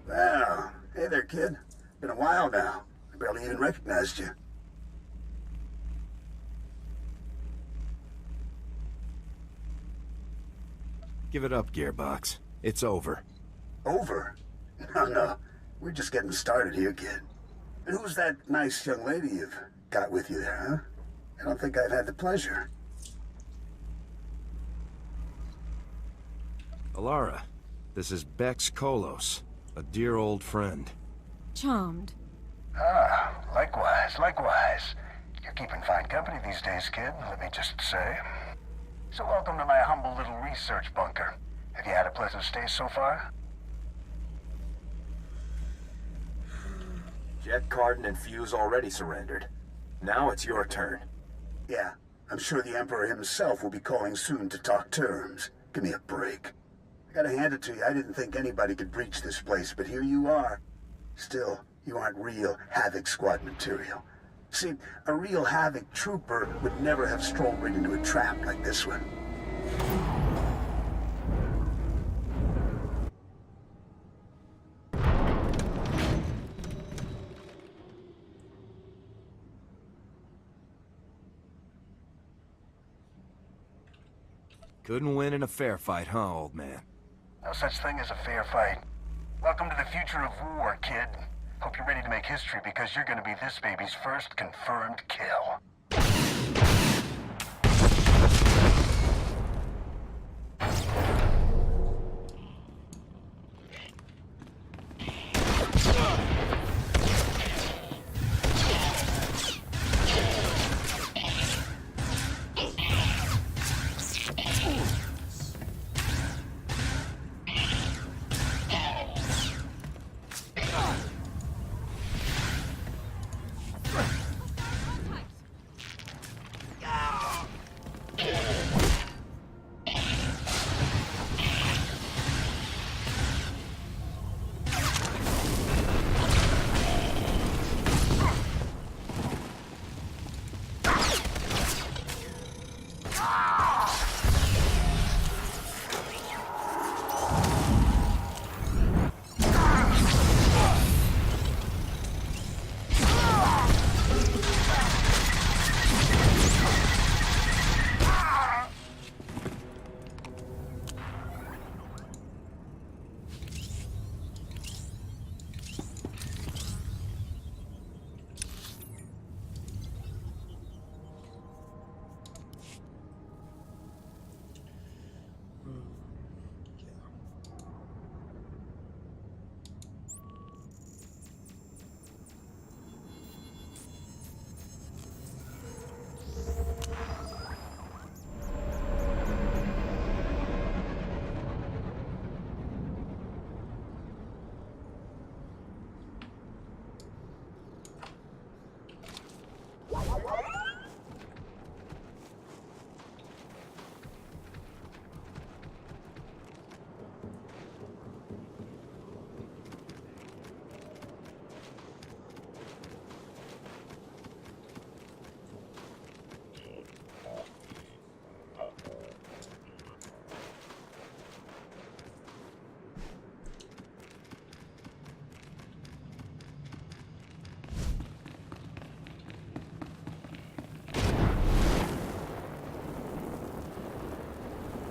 Speaker 13: Well, hey there, kid. Been a while now. I barely even recognized you.
Speaker 3: Give it up, Gearbox. It's over.
Speaker 13: Over? No. We're just getting started here, kid. And who's that nice young lady you've got with you there, huh? I don't think I've had the pleasure.
Speaker 3: Alara, this is Bex Kolos, a dear old friend.
Speaker 5: Charmed.
Speaker 13: Ah, likewise. You're keeping fine company these days, kid, let me just say. So welcome to my humble little research bunker. Have you had a pleasant stay so far?
Speaker 18: Jet, Cardin, and Fuse already surrendered. Now it's your turn.
Speaker 13: Yeah, I'm sure the Emperor himself will be calling soon to talk terms. Give me a break. I gotta hand it to you, I didn't think anybody could breach this place, but here you are. Still, you aren't real Havoc Squad material. See, a real Havoc trooper would never have strolled right into a trap like this one.
Speaker 3: Couldn't win in a fair fight, huh, old man?
Speaker 13: No such thing as a fair fight. Welcome to the future of war, kid. Hope you're ready to make history because you're gonna be this baby's first confirmed kill.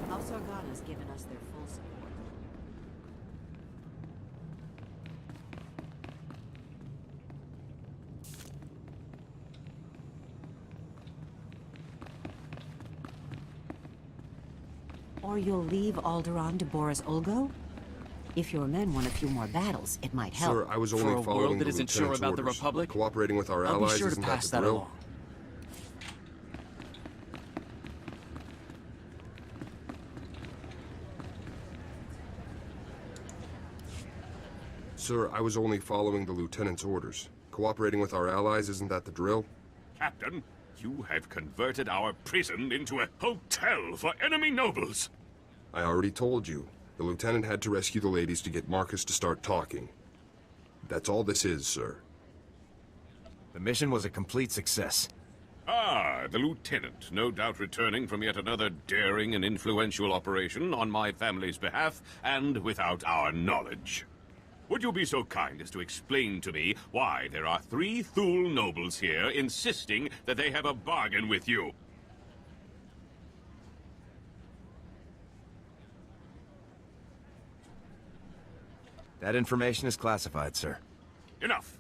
Speaker 11: House Organa's given us their full support. Or you'll leave Alderaan to Boris Ulgo? If your men won a few more battles, it might help.
Speaker 9: Sir, I was only
Speaker 19: For a
Speaker 9: following
Speaker 19: world that
Speaker 9: the
Speaker 19: isn't sure
Speaker 9: lieutenant's
Speaker 19: about the
Speaker 9: orders.
Speaker 19: Republic,
Speaker 9: Cooperating with our
Speaker 19: I'll be
Speaker 9: allies
Speaker 19: sure to
Speaker 9: isn't
Speaker 19: pass
Speaker 9: that the
Speaker 19: that
Speaker 9: drill?
Speaker 19: along.
Speaker 9: Sir, I was only following the lieutenant's orders. Cooperating with our allies isn't that the drill?
Speaker 14: Captain, you have converted our prison into a hotel for enemy nobles.
Speaker 9: I already told you. The lieutenant had to rescue the ladies to get Marcus to start talking. That's all this is, sir.
Speaker 3: The mission was a complete success.
Speaker 14: Ah, the lieutenant, no doubt returning from yet another daring and influential operation on my family's behalf and without our knowledge. Would you be so kind as to explain to me why there are 3 Thule nobles here insisting that they have a bargain with you?
Speaker 3: That information is classified, sir.
Speaker 14: Enough.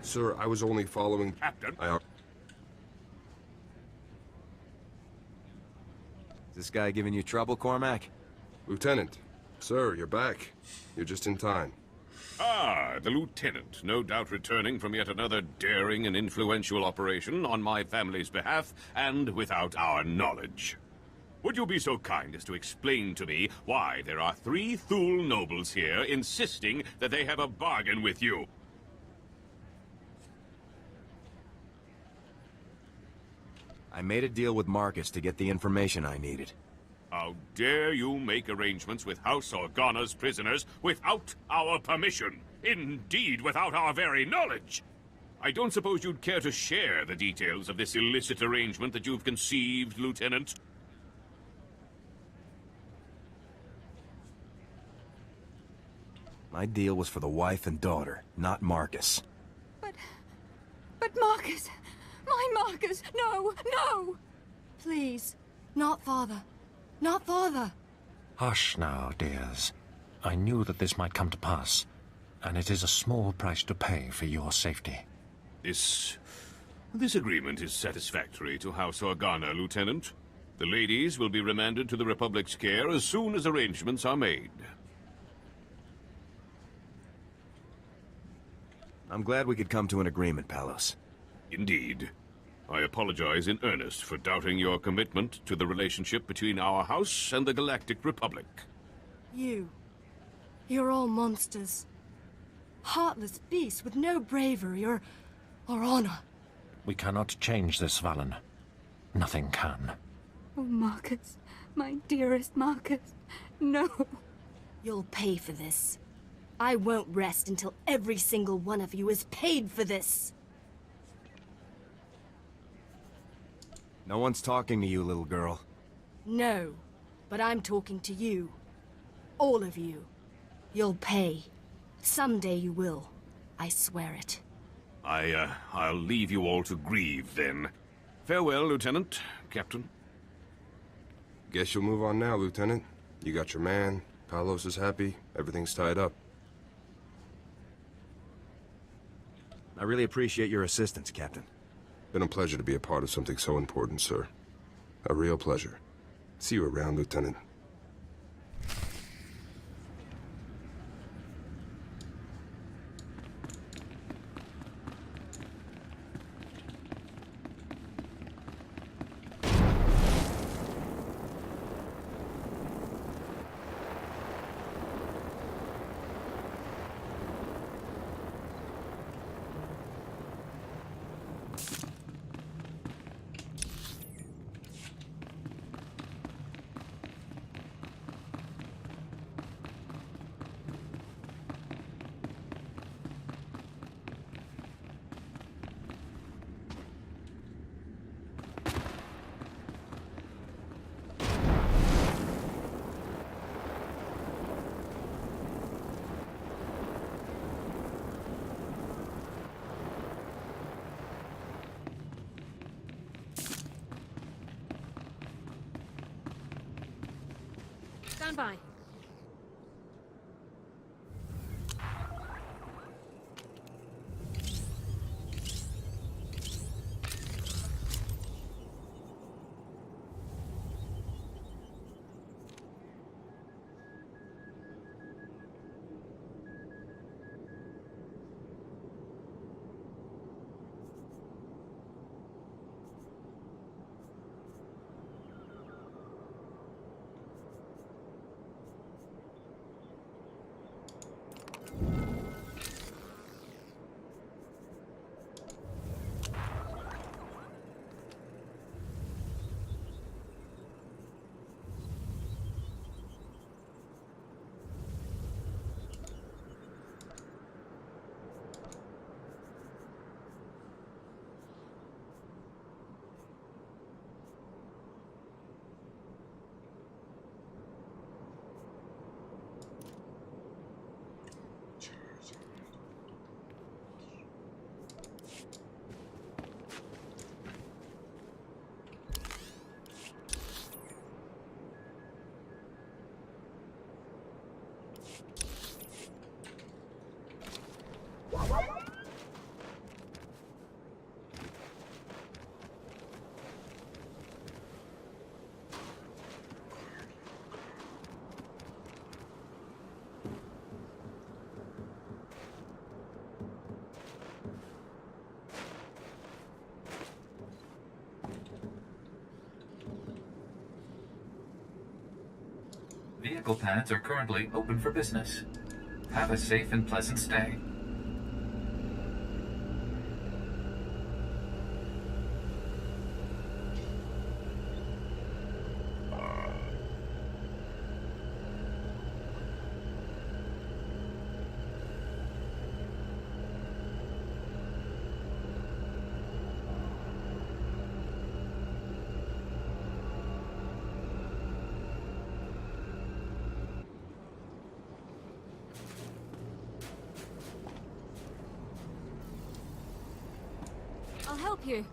Speaker 9: Sir, I was only following...
Speaker 14: Captain?
Speaker 3: Is this guy giving you trouble, Cormac?
Speaker 9: Lieutenant. Sir, you're back. You're just in time.
Speaker 14: Ah, the lieutenant, no doubt returning from yet another daring and influential operation on my family's behalf and without our knowledge. Would you be so kind as to explain to me why there are 3 Thule nobles here insisting that they have a bargain with you?
Speaker 3: I made a deal with Marcus to get the information I needed.
Speaker 14: How dare you make arrangements with House Organa's prisoners without our permission? Indeed, without our very knowledge! I don't suppose you'd care to share the details of this illicit arrangement that you've conceived, Lieutenant?
Speaker 3: My deal was for the wife and daughter, not Marcus.
Speaker 15: But Marcus! My Marcus! No! No!
Speaker 16: Please. Not father. Not father.
Speaker 10: Hush now, dears. I knew that this might come to pass, and it is a small price to pay for your safety.
Speaker 14: This agreement is satisfactory to House Organa, Lieutenant. The ladies will be remanded to the Republic's care as soon as arrangements are made.
Speaker 3: I'm glad we could come to an agreement, Palos.
Speaker 14: Indeed. I apologize in earnest for doubting your commitment to the relationship between our house and the Galactic Republic.
Speaker 16: You're all monsters. Heartless beasts with no bravery or honor.
Speaker 10: We cannot change this, Valen. Nothing can.
Speaker 15: Oh, Marcus. My dearest Marcus. No.
Speaker 16: You'll pay for this. I won't rest until every single one of you is paid for this.
Speaker 3: No one's talking to you, little girl.
Speaker 16: No, but I'm talking to you. All of you. You'll pay. Someday you will. I swear it.
Speaker 14: I'll leave you all to grieve, then. Farewell, Lieutenant. Captain.
Speaker 9: Guess you'll move on now, Lieutenant. You got your man, Palos is happy, everything's tied up.
Speaker 3: I really appreciate your assistance, Captain.
Speaker 9: Been a pleasure to be a part of something so important, sir. A real pleasure. See you around, Lieutenant.
Speaker 5: Stand by.
Speaker 12: Vehicle pads are currently open for business. Have a safe and pleasant stay.
Speaker 5: I'll help you.